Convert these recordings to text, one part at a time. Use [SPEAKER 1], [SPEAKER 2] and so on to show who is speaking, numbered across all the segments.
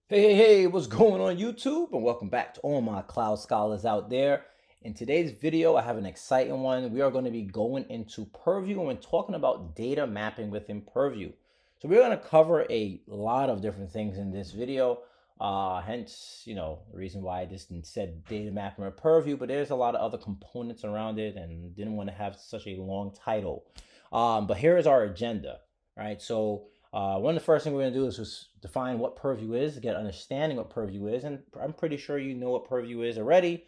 [SPEAKER 1] Hey, what's going on YouTube? And welcome back to all my cloud scholars out there. In today's video, I have an exciting one. We are going to be going into Purview and talking about data mapping within Purview. So we're going to cover a lot of different things in this video. Hence, the reason why I just said data mapping with Purview, but there's a lot of other components around it and didn't want to have such a long title. But here is our agenda, right? So one of the first things we're going to do is just define what Purview is, get understanding what Purview is, and I'm pretty sure you know what Purview is already,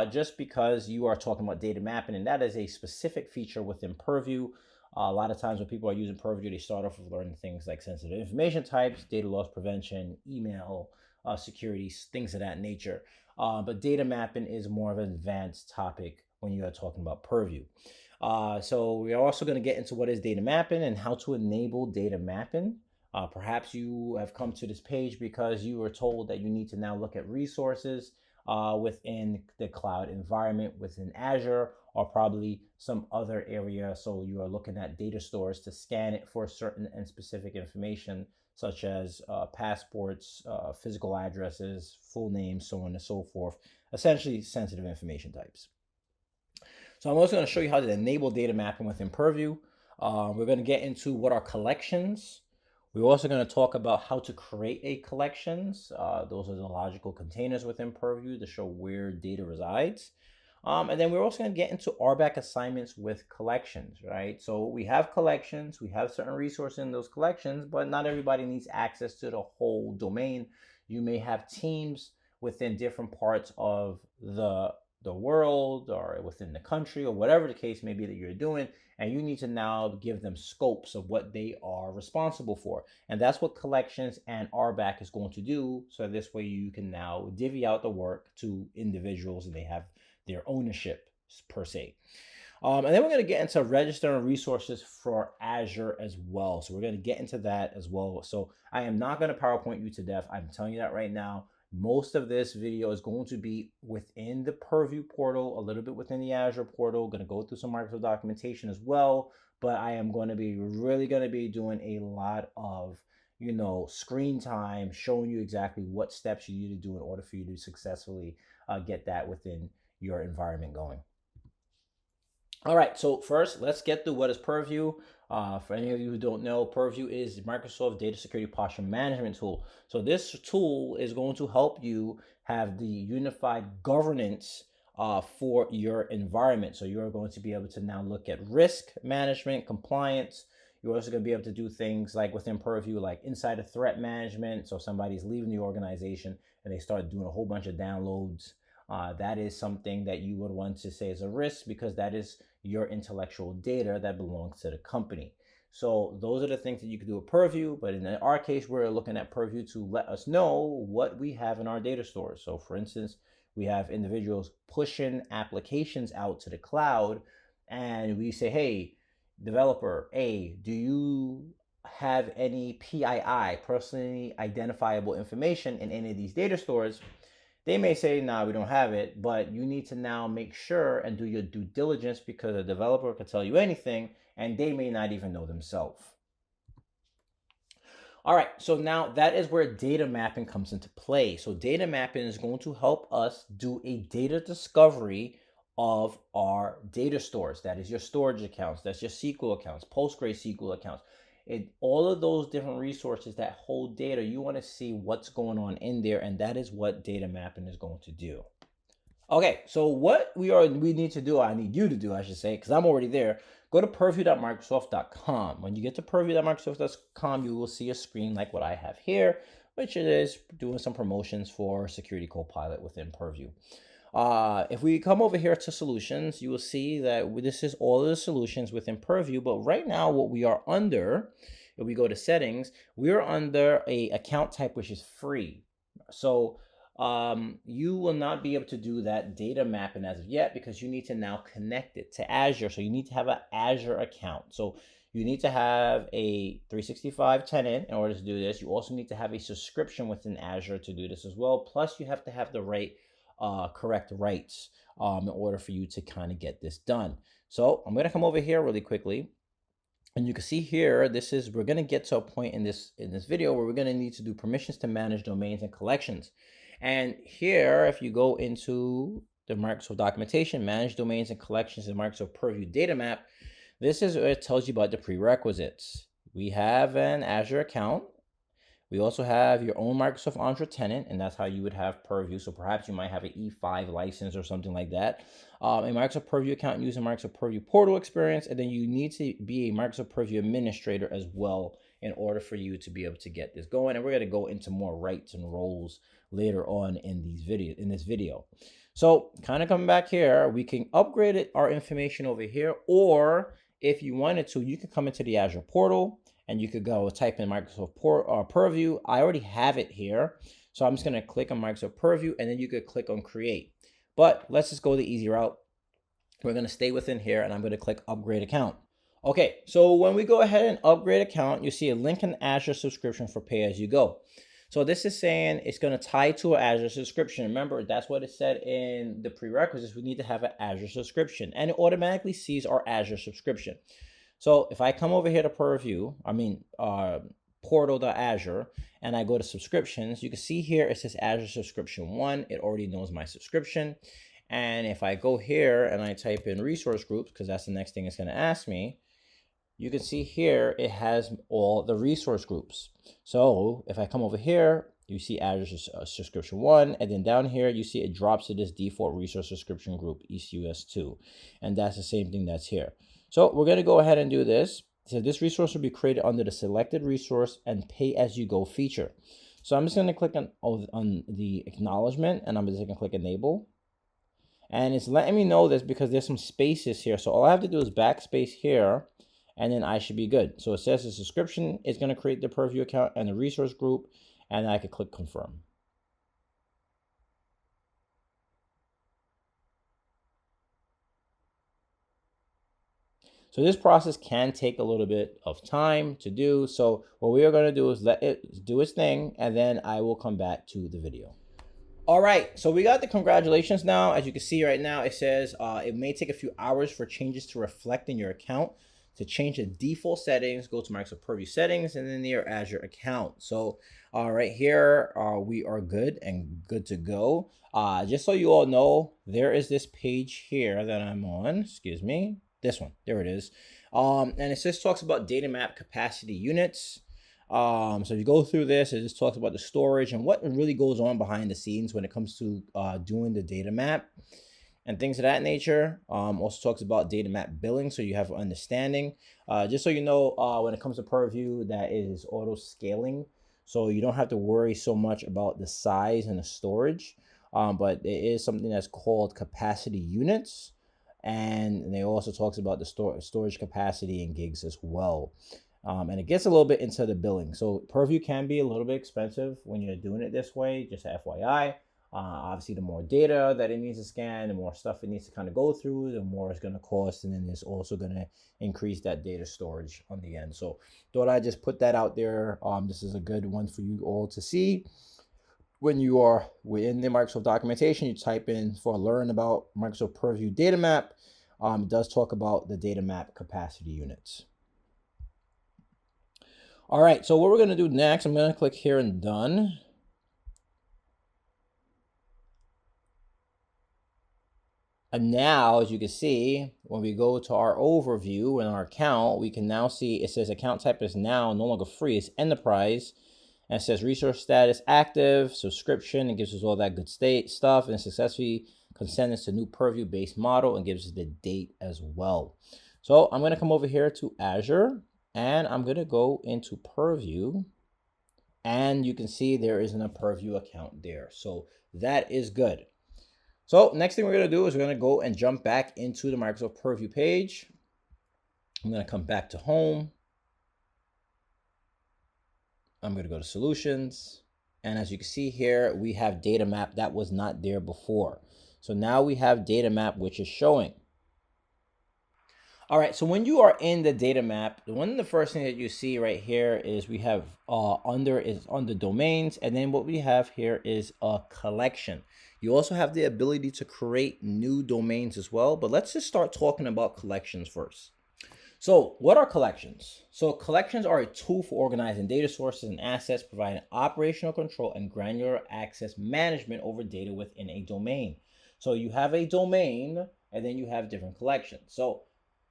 [SPEAKER 1] just because you are talking about data mapping, and that is a specific feature within Purview. A lot of times when people are using Purview, they start off with learning things like sensitive information types, data loss prevention, email security, things of that nature. But data mapping is more of an advanced topic when you are talking about Purview. So we're also going to get into what is data mapping and how to enable data mapping. Perhaps you have come to this page because you were told that you need to now look at resources within the cloud environment, within Azure, or probably some other area. So you are looking at data stores to scan it for certain and specific information, such as passports, physical addresses, full names, so on and so forth, essentially sensitive information types. So I'm also going to show you how to enable data mapping within Purview. We're going to get into what are collections. We're also going to talk about how to create a collections. Those are the logical containers within Purview to show where data resides. And then we're also going to get into RBAC assignments with collections, right? So we have collections, we have certain resources in those collections, but not everybody needs access to the whole domain. You may have teams within different parts of the world or within the country or whatever the case may be that you're doing, and you need to now give them scopes of what they are responsible for. And that's what collections and RBAC is going to do. So this way you can now divvy out the work to individuals and they have their ownership per se. And then we're going to get into registering resources for Azure as well. So we're going to get into that as well. So I am not going to PowerPoint you to death. I'm telling you that right now. Most of this video is going to be within the Purview portal, a little bit within the Azure portal. Going to go through some Microsoft documentation as well, but I am going to be really going to be doing a lot of, screen time, showing you exactly what steps you need to do in order for you to successfully get that within your environment going. All right, so first, let's get through what is Purview. For any of you who don't know, Purview is Microsoft Data Security Posture Management tool. So this tool is going to help you have the unified governance for your environment. So you're going to be able to now look at risk management, compliance. You're also going to be able to do things like within Purview, like insider threat management. So somebody's leaving the organization and they start doing a whole bunch of downloads. That is something that you would want to say is a risk because that is your intellectual data that belongs to the company. So those are the things that you can do with Purview, but in our case, we're looking at Purview to let us know what we have in our data stores. So for instance, we have individuals pushing applications out to the cloud and we say, hey, developer A, do you have any PII, personally identifiable information in any of these data stores? They may say, nah, we don't have it, but you need to now make sure and do your due diligence because a developer could tell you anything and they may not even know themselves. All right, so now that is where data mapping comes into play. So data mapping is going to help us do a data discovery of our data stores. That is your storage accounts, that's your SQL accounts, PostgreSQL accounts. All of those different resources that hold data, you want to see what's going on in there, and that is what data mapping is going to do. Okay, so what we need to do, I need you to do, I should say, because I'm already there. Go to purview.microsoft.com. When you get to purview.microsoft.com, you will see a screen like what I have here, which is doing some promotions for Security Copilot within Purview. If we come over here to solutions, you will see that this is all of the solutions within Purview. But right now, what we are under, if we go to settings, we are under a account type which is free. So you will not be able to do that data mapping as of yet because you need to now connect it to Azure. So you need to have an Azure account. So you need to have a 365 tenant in order to do this. You also need to have a subscription within Azure to do this as well. Plus, you have to have the correct rights in order for you to kind of get this done. So I'm going to come over here really quickly And you can see here, we're going to get to a point in this video where we're going to need to do permissions to manage domains and collections. And here, if you go into the Microsoft documentation, manage domains and collections in Microsoft Purview data map, this is where it tells you about the prerequisites. We have an Azure account. We also have your own Microsoft Azure tenant, and that's how you would have Purview. So perhaps you might have an E5 license or something like that. A Microsoft Purview account using Microsoft Purview portal experience, and then you need to be a Microsoft Purview administrator as well in order for you to be able to get this going. And we're going to go into more rights and roles later on in this video. So kind of coming back here, we can upgrade our information over here, or if you wanted to, you could come into the Azure portal and you could go type in Microsoft Purview. I already have it here. So I'm just going to click on Microsoft Purview, and then you could click on create. But let's just go the easy route. We're going to stay within here, and I'm going to click upgrade account. Okay, so when we go ahead and upgrade account, you see a link in Azure subscription for pay as you go. So this is saying it's going to tie to an Azure subscription. Remember, that's what it said in the prerequisites. We need to have an Azure subscription, and it automatically sees our Azure subscription. So if I come over here to portal.azure, and I go to subscriptions, you can see here it says Azure subscription 1. It already knows my subscription. And if I go here and I type in resource groups, because that's the next thing it's going to ask me, you can see here it has all the resource groups. So if I come over here, you see Azure subscription 1, and then down here you see it drops to this default resource subscription group, ECUS2, and that's the same thing that's here. So we're going to go ahead and do this. So this resource will be created under the selected resource and pay as you go feature. So I'm just going to click on the acknowledgement, and I'm just going to click enable. And it's letting me know this because there's some spaces here. So all I have to do is backspace here, and then I should be good. So it says the subscription is going to create the Purview account and the resource group, and I could click confirm. So this process can take a little bit of time to do. So what we are going to do is let it do its thing, and then I will come back to the video. All right, so we got the congratulations now. As you can see right now, it says it may take a few hours for changes to reflect in your account. To change the default settings, go to Microsoft Purview settings and then your Azure account. So right here, we are good to go. Just so you all know, there is this page here that I'm on, excuse me, this one, there it is. And it just talks about data map capacity units. So if you go through this, it just talks about the storage and what really goes on behind the scenes when it comes to doing the data map and things of that nature. Also talks about data map billing, so you have an understanding. Just so you know, when it comes to Purview, that is auto scaling, so you don't have to worry so much about the size and the storage. But it is something that's called capacity units, and it also talks about the storage capacity in gigs as well. And it gets a little bit into the billing. So Purview can be a little bit expensive when you're doing it this way, just FYI. Obviously, the more data that it needs to scan, the more stuff it needs to kind of go through, the more it's going to cost. And then it's also going to increase that data storage on the end. So thought I'd just put that out there. This is a good one for you all to see. When you are within the Microsoft documentation, you type in for learn about Microsoft Purview data map. It does talk about the data map capacity units. All right, so what we're going to do next, I'm going to click here and done. And now, as you can see, when we go to our overview and our account, we can now see it says account type is now no longer free, it's enterprise. And it says resource status active, subscription, and gives us all that good stuff, and successfully consented to new Purview based model and gives us the date as well. So I'm going to come over here to Azure, and I'm going to go into Purview, and you can see there isn't a Purview account there. So that is good. So next thing we're going to do is we're going to go and jump back into the Microsoft Purview page. I'm going to come back to home. I'm going to go to solutions. And as you can see here, we have data map that was not there before. So now we have data map, which is showing. All right, so when you are in the data map, one of the first things that you see right here is we have under domains, and then what we have here is a collection. You also have the ability to create new domains as well, but let's just start talking about collections first. So what are collections? So collections are a tool for organizing data sources and assets, providing operational control and granular access management over data within a domain. So you have a domain and then you have different collections. So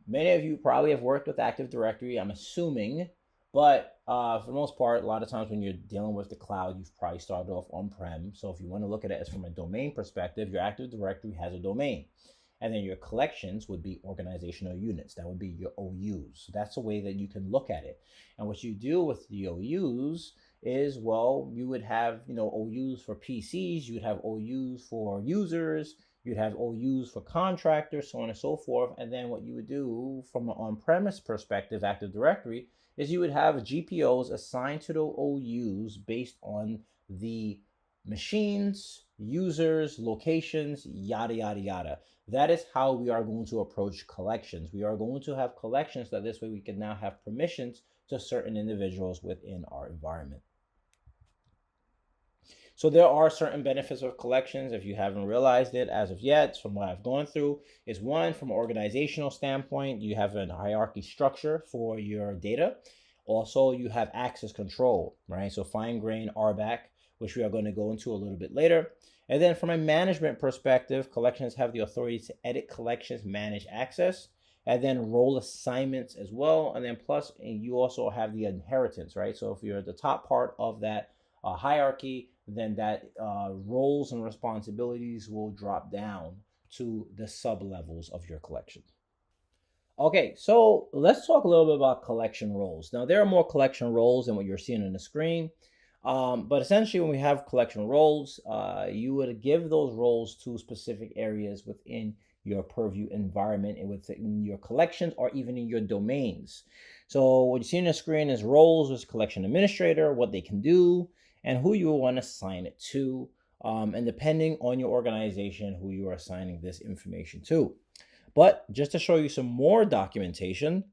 [SPEAKER 1] many of you probably have worked with Active Directory, I'm assuming, but for the most part, a lot of times when you're dealing with the cloud, you've probably started off on-prem. So if you want to look at it as from a domain perspective, your Active Directory has a domain. And then your collections would be organizational units. That would be your OUs. So that's a way that you can look at it. And what you do with the OUs is, well, you would have, OUs for PCs, you would have OUs for users, you'd have OUs for contractors, so on and so forth. And then what you would do from an on-premise perspective, Active Directory, is you would have GPOs assigned to the OUs based on the machines, users, locations, yada, yada, yada. That is how we are going to approach collections. We are going to have collections that this way we can now have permissions to certain individuals within our environment. So there are certain benefits of collections. If you haven't realized it as of yet, from what I've gone through, is one, from an organizational standpoint, you have a hierarchy structure for your data. Also, you have access control, right? So fine-grained RBAC, which we are going to go into a little bit later. And then from a management perspective, collections have the authority to edit collections, manage access, and then role assignments as well. And then plus, you also have the inheritance, right? So if you're at the top part of that hierarchy, then that roles and responsibilities will drop down to the sub-levels of your collection. Okay, so let's talk a little bit about collection roles. Now, there are more collection roles than what you're seeing on the screen. But essentially, when we have collection roles, you would give those roles to specific areas within your Purview environment and within your collections or even in your domains. So what you see on the screen is roles as collection administrator, what they can do, and who you want to assign it to, and depending on your organization, who you are assigning this information to. But just to show you some more documentation,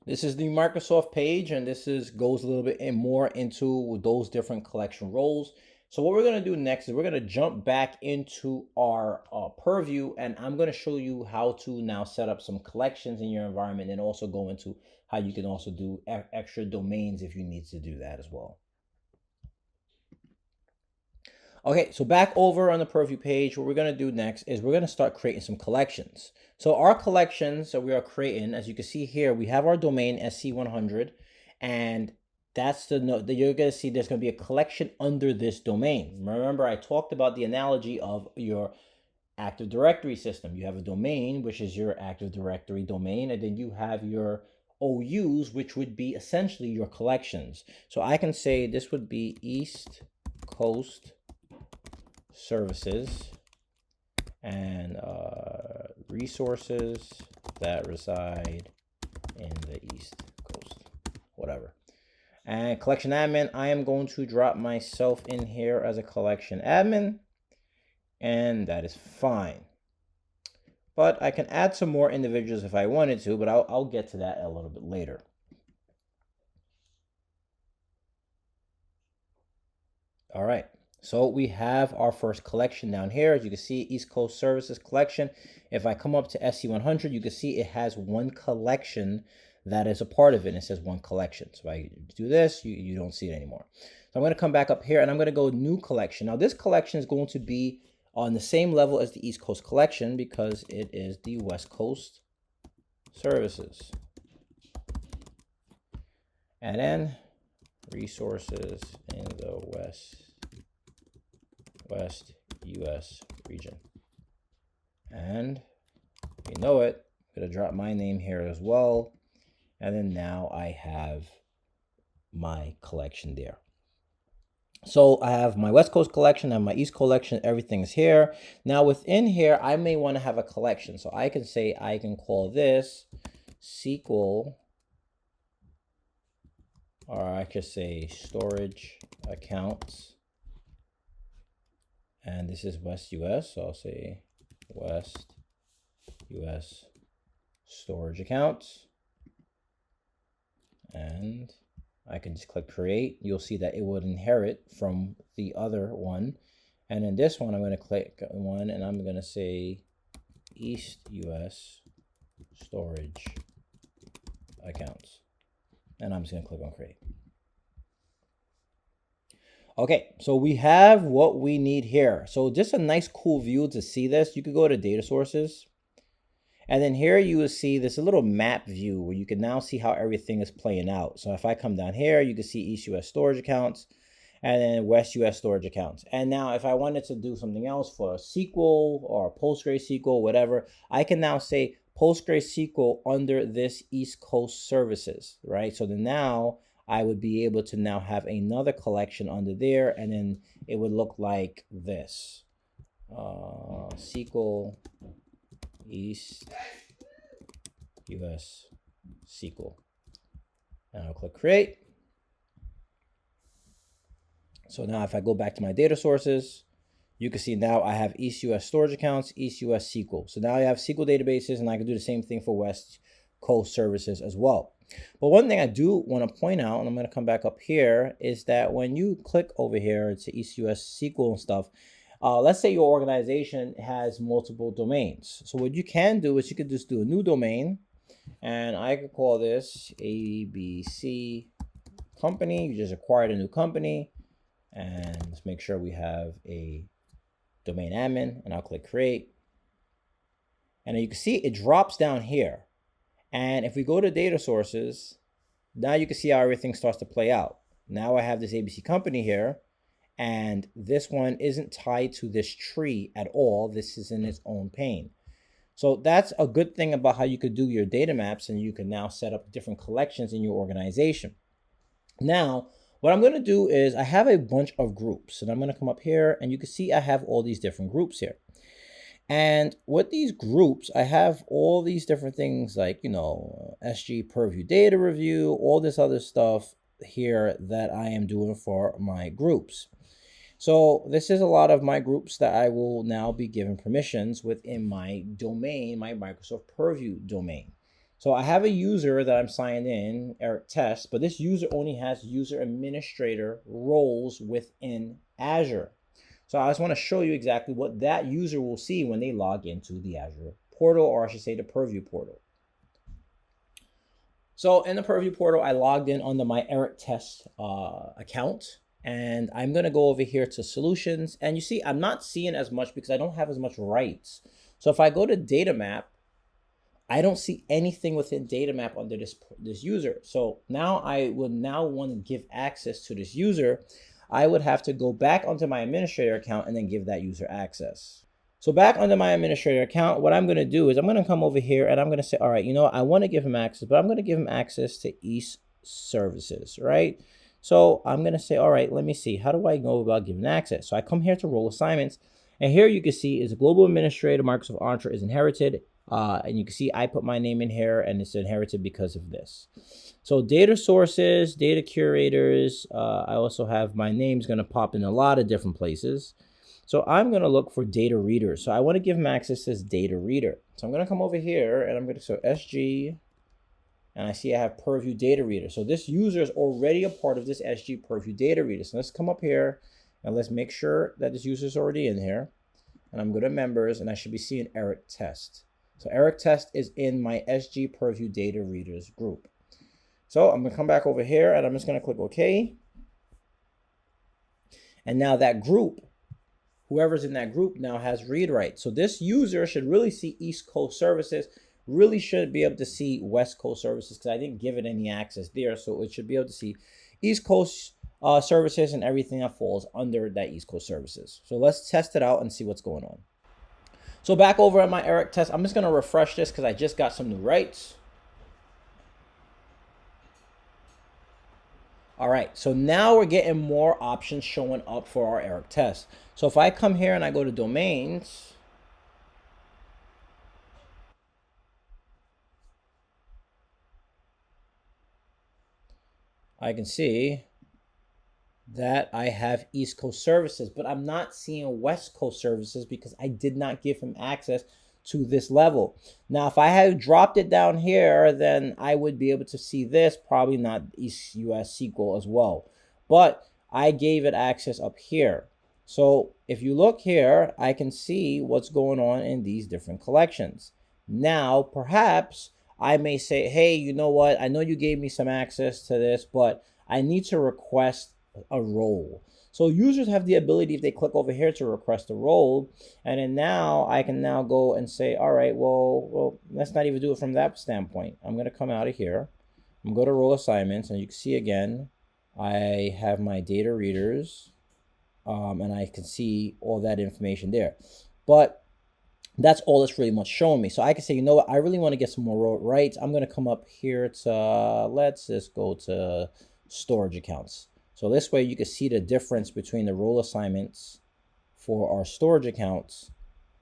[SPEAKER 1] this is the Microsoft page, and this goes a little bit more into those different collection roles. So what we're going to do next is we're going to jump back into our Purview, and I'm going to show you how to now set up some collections in your environment and also go into how you can also do extra domains if you need to do that as well. Okay, so back over on the Purview page, what we're going to do next is we're going to start creating some collections. So our collections that we are creating, as you can see here, we have our domain SC100, and that's the note that you're going to see there's going to be a collection under this domain. Remember, I talked about the analogy of your Active Directory system. You have a domain, which is your Active Directory domain, and then you have your OUs, which would be essentially your collections. So I can say this would be East Coast services and resources that reside in the East Coast, whatever. And collection admin, I am going to drop myself in here as a collection admin, and that is fine. But I can add some more individuals if I wanted to, but I'll get to that a little bit later. All right. So we have our first collection down here. As you can see, East Coast Services collection. If I come up to SC100, you can see it has one collection that is a part of it. And it says one collection. So if I do this, you don't see it anymore. So I'm going to come back up here and I'm going to go new collection. Now this collection is going to be on the same level as the East Coast collection because it is the West Coast Services. And then resources in the West US region. And you know it, I'm going to drop my name here as well. And then now I have my collection there. So I have my West Coast collection and my East collection, everything is here. Now within here, I may want to have a collection. So I can say, I can call this SQL, or I could say storage accounts. And this is West US, so I'll say West US storage accounts. And I can just click create. You'll see that it would inherit from the other one. And in this one, I'm going to click one and I'm going to say East US storage accounts. And I'm just going to click on create. Okay, so we have what we need here. So just a nice cool view to see this. You could go to data sources. And then here you will see this little map view where you can now see how everything is playing out. So if I come down here, you can see East US storage accounts and then West US storage accounts. And now if I wanted to do something else for SQL or PostgreSQL, whatever, I can now say PostgreSQL under this East Coast services, right? So then now I would be able to now have another collection under there, and then it would look like this. SQL East US SQL. And I'll click create. So now if I go back to my data sources, you can see now I have East US storage accounts, East US SQL. So now I have SQL databases, and I can do the same thing for West Coast services as well. But one thing I do want to point out, and I'm going to come back up here, is that when you click over here to East US SQL and stuff, let's say your organization has multiple domains. So what you can do is you could just do a new domain, and I could call this ABC company. You just acquired a new company, and let's make sure we have a domain admin, and I'll click create. And then you can see it drops down here. And if we go to data sources, now you can see how everything starts to play out. Now I have this ABC company here, and this one isn't tied to this tree at all. This is in its own pane. So that's a good thing about how you could do your data maps, and you can now set up different collections in your organization. Now, what I'm going to do is I have a bunch of groups, and I'm going to come up here, and you can see I have all these different groups here. And with these groups, I have all these different things like, SG Purview data review, all this other stuff here that I am doing for my groups. So this is a lot of my groups that I will now be given permissions within my domain, my Microsoft Purview domain. So I have a user that I'm signed in, Eric Test, but this user only has user administrator roles within Azure. So I just want to show you exactly what that user will see when they log into the Azure portal, or I should say the Purview portal. So in the Purview portal, I logged in under my Eric Test account, and I'm going to go over here to solutions. And you see, I'm not seeing as much because I don't have as much rights. So if I go to data map, I don't see anything within data map under this user. So now I would want to give access to this user. I would have to go back onto my administrator account and then give that user access. So back under my administrator account, what I'm going to do is I'm going to come over here and I'm going to say, all right, I want to give him access, but I'm going to give him access to East services, right? So I'm going to say, all right, let me see. How do I go about giving access? So I come here to role assignments, and here you can see is a global administrator, Microsoft Azure is inherited. And you can see I put my name in here, and it's inherited because of this. So data sources, data curators, I also have my name's going to pop in a lot of different places. So I'm going to look for data readers. So I want to give them access as data reader. So I'm going to come over here and I'm going to say SG, and I see I have Purview data reader. So this user is already a part of this SG Purview data reader. So let's come up here and let's make sure that this user is already in here. And I'm going to members, and I should be seeing Eric Test. So Eric Test is in my SG Purview data readers group. So I'm going to come back over here and I'm just going to click OK. And now that group, whoever's in that group now has read write. So this user should really see East Coast services, really should be able to see West Coast services because I didn't give it any access there. So it should be able to see East Coast services and everything that falls under that East Coast services. So let's test it out and see what's going on. So back over at my Eric Test, I'm just going to refresh this because I just got some new rights. All right, so now we're getting more options showing up for our Eric Test. So if I come here and I go to domains, I can see that I have East Coast services, but I'm not seeing West Coast services because I did not give him access to this level. Now, if I had dropped it down here, then I would be able to see this, probably not East US SQL as well, but I gave it access up here. So if you look here, I can see what's going on in these different collections. Now, perhaps I may say, hey, you know what? I know you gave me some access to this, but I need to request a role. So users have the ability, if they click over here, to request a role. And then now I can now go and say, all right, well, let's not even do it from that standpoint. I'm going to come out of here. I'm going to go to role assignments, and you can see again, I have my data readers, and I can see all that information there. But that's all it's really much showing me. So I can say, you know what, I really want to get some more rights. I'm going to come up here to, let's just go to storage accounts. So this way you can see the difference between the role assignments for our storage accounts.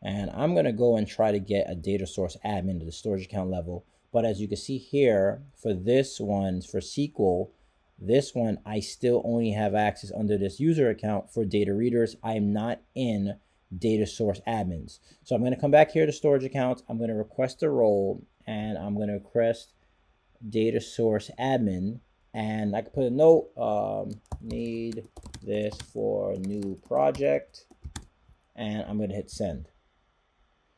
[SPEAKER 1] And I'm going to go and try to get a data source admin to the storage account level. But as you can see here, for this one, for SQL, this one, I still only have access under this user account for data readers. I am not in data source admins. So I'm going to come back here to storage accounts. I'm going to request a role, and I'm going to request data source admin. And I can put a note, need this for new project, and I'm going to hit send.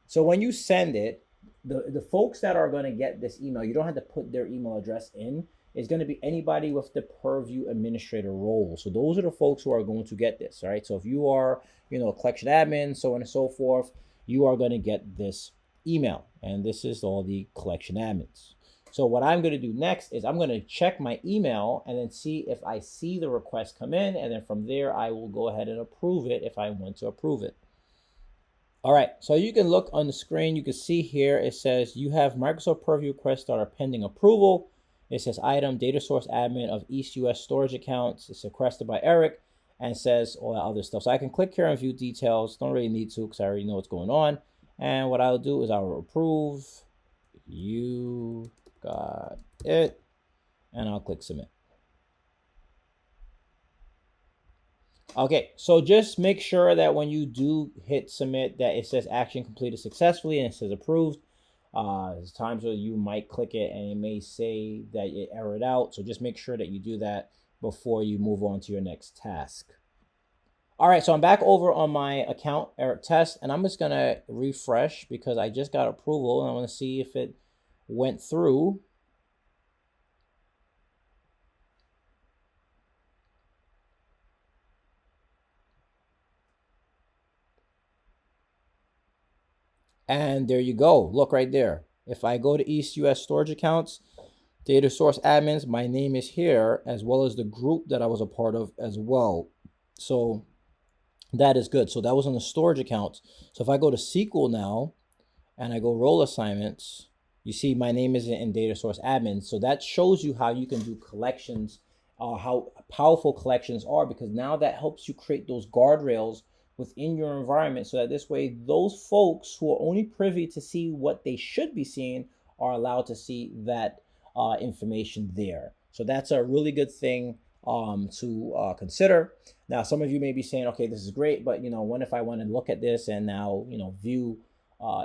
[SPEAKER 1] So when you send it, the folks that are going to get this email, you don't have to put their email address in. It's going to be anybody with the Purview administrator role. So those are the folks who are going to get this, all right? So if you are, a collection admin, so on and so forth, you are going to get this email. And this is all the collection admins. So what I'm going to do next is I'm going to check my email and then see if I see the request come in. And then from there, I will go ahead and approve it if I want to approve it. All right, so you can look on the screen. You can see here, it says you have Microsoft Purview requests that are pending approval. It says item data source admin of East US storage accounts. It's requested by Eric, and says all that other stuff. So I can click here and view details. Don't really need to because I already know what's going on. And what I'll do is I will approve. You got it. And I'll click submit. Okay, so just make sure that when you do hit submit that it says action completed successfully and it says approved. There's times where you might click it and it may say that it errored out. So just make sure that you do that before you move on to your next task. All right, so I'm back over on my account, Eric Test, and I'm just gonna refresh because I just got approval and I wanna see if it went through. And there you go, look right there. If I go to East US storage accounts, data source admins, my name is here, as well as the group that I was a part of as well. So that is good. So that was on the storage accounts. So if I go to SQL now, and I go role assignments, you see my name is in data source admin. So that shows you how you can do collections, how powerful collections are, because now that helps you create those guardrails within your environment so that this way those folks who are only privy to see what they should be seeing are allowed to see that information there. So that's a really good thing to consider. Now, some of you may be saying, okay, this is great, but what if I want to look at this and now view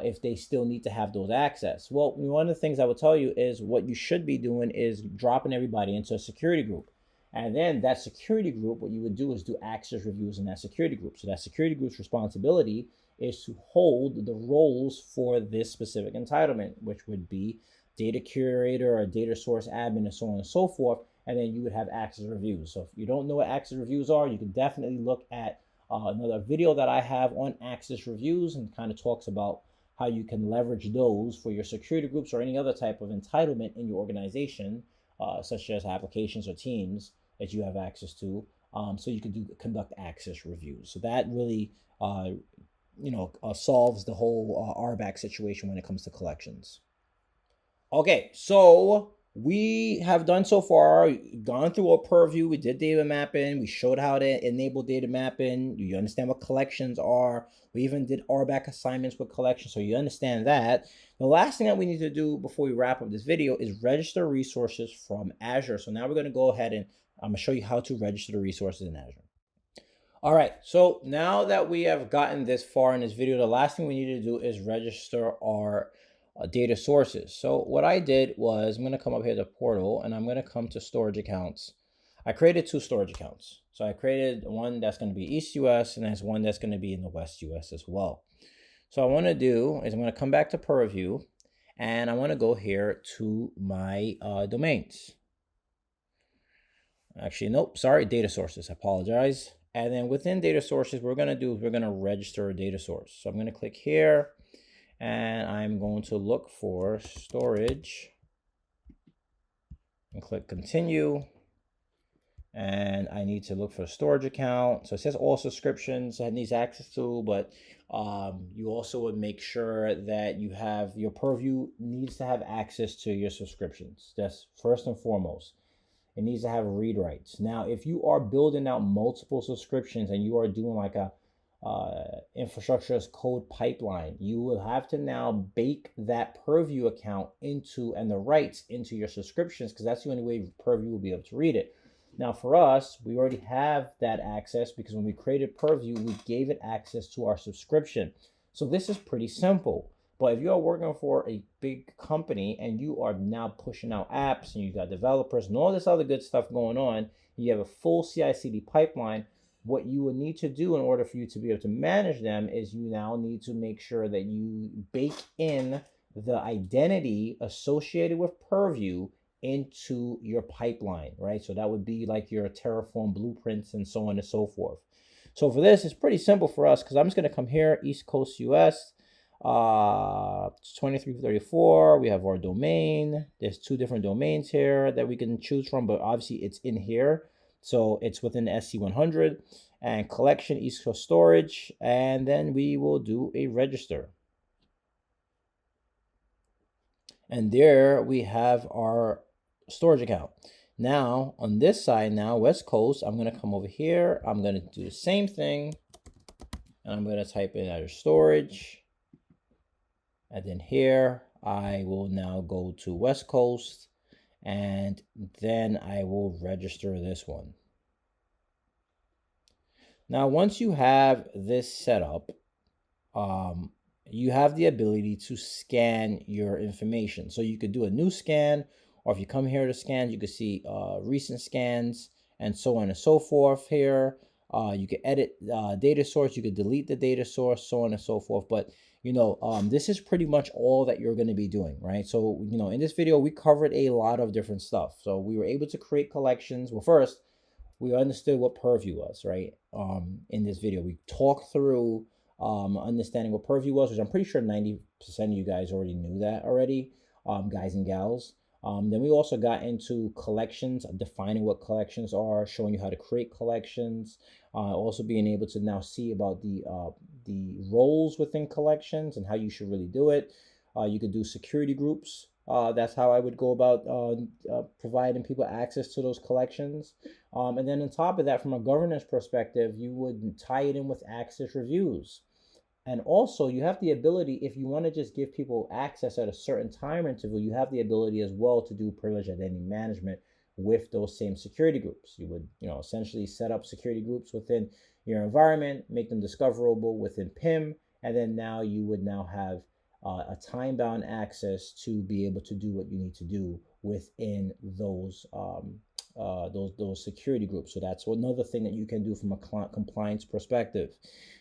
[SPEAKER 1] if they still need to have those access? Well, one of the things I would tell you is what you should be doing is dropping everybody into a security group. And then that security group, what you would do is do access reviews in that security group. So that security group's responsibility is to hold the roles for this specific entitlement, which would be data curator or data source admin and so on and so forth. And then you would have access reviews. So if you don't know what access reviews are, you can definitely look at another video that I have on access reviews, and kind of talks about how you can leverage those for your security groups or any other type of entitlement in your organization, such as applications or teams that you have access to, so you can conduct access reviews. So that really solves the whole RBAC situation when it comes to collections. Okay, so we have done so far, gone through our purview. We did data mapping. We showed how to enable data mapping. You understand what collections are. We even did RBAC assignments with collections, so you understand that. The last thing that we need to do before we wrap up this video is register resources from Azure. So now we're going to go ahead and I'm going to show you how to register the resources in Azure. All right, so now that we have gotten this far in this video, the last thing we need to do is register our data sources. So what I did was I'm going to come up here to portal and I'm going to come to storage accounts. I created 2 storage accounts. So I created one that's going to be East US and there's one that's going to be in the West US as well. So what I want to do is I'm going to come back to Purview, And I want to go here to my domains. Actually, nope, sorry, data sources, I apologize. And then within data sources, we're going to register a data source. So I'm going to click here and I'm going to look for storage and click continue. And I need to look for a storage account. So it says all subscriptions it needs access to, but you also would make sure that you have your Purview needs to have access to your subscriptions. That's first and foremost. It needs to have read writes. Now, if you are building out multiple subscriptions and you are doing like a infrastructure as code pipeline, you will have to now bake that Purview account into and the rights into your subscriptions, because that's the only way Purview will be able to read it. Now, for us, we already have that access because when we created Purview, we gave it access to our subscription. So this is pretty simple. But if you are working for a big company and you are now pushing out apps and you got developers and all this other good stuff going on, you have a full CI/CD pipeline, what you would need to do in order for you to be able to manage them is you now need to make sure that you bake in the identity associated with Purview into your pipeline, right? So that would be like your Terraform blueprints and so on and so forth. So for this, it's pretty simple for us because I'm just going to come here, East Coast US. 2334, we have our domain. There's two different domains here that we can choose from, but obviously it's in here, so it's within the SC100. And collection East Coast storage, and then we will do a register, and there we have our storage account. Now on this side, now West Coast, I'm going to come over here, I'm going to do the same thing, and I'm going to type in Azure storage. And then here, I will now go to West Coast, and then I will register this one. Now, once you have this set up, you have the ability to scan your information. So you could do a new scan, or if you come here to scan, you can see recent scans and so on and so forth here. You can edit data source, you could delete the data source, so on and so forth. But this is pretty much all that you're going to be doing, right? So, in this video, we covered a lot of different stuff. So we were able to create collections. Well, first, we understood what Purview was, right? In this video, we talked through understanding what Purview was, which I'm pretty sure 90% of you guys already knew that already, guys and gals. Then we also got into collections, defining what collections are, showing you how to create collections, also being able to now see about the roles within collections and how you should really do it. You could do security groups. That's how I would go about providing people access to those collections. And then on top of that, from a governance perspective, you would tie it in with access reviews. And also, you have the ability, if you want to just give people access at a certain time interval, you have the ability as well to do privileged identity management with those same security groups. You would, essentially set up security groups within your environment, make them discoverable within PIM, and then now you would now have a time-bound access to be able to do what you need to do within those security groups. So that's another thing that you can do from a compliance perspective.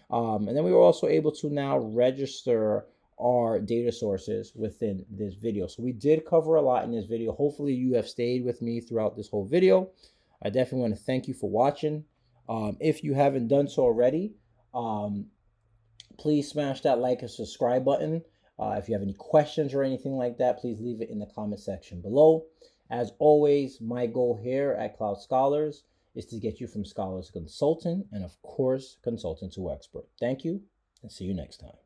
[SPEAKER 1] And then we were also able to now register our data sources within this video. So we did cover a lot in this video. Hopefully you have stayed with me throughout this whole video. I definitely want to thank you for watching. If you haven't done so already, please smash that like and subscribe button. If you have any questions or anything like that, please leave it in the comment section below. As always, my goal here at Cloud Scholars is to get you from scholar to consultant, and of course, consultant to expert. Thank you, and see you next time.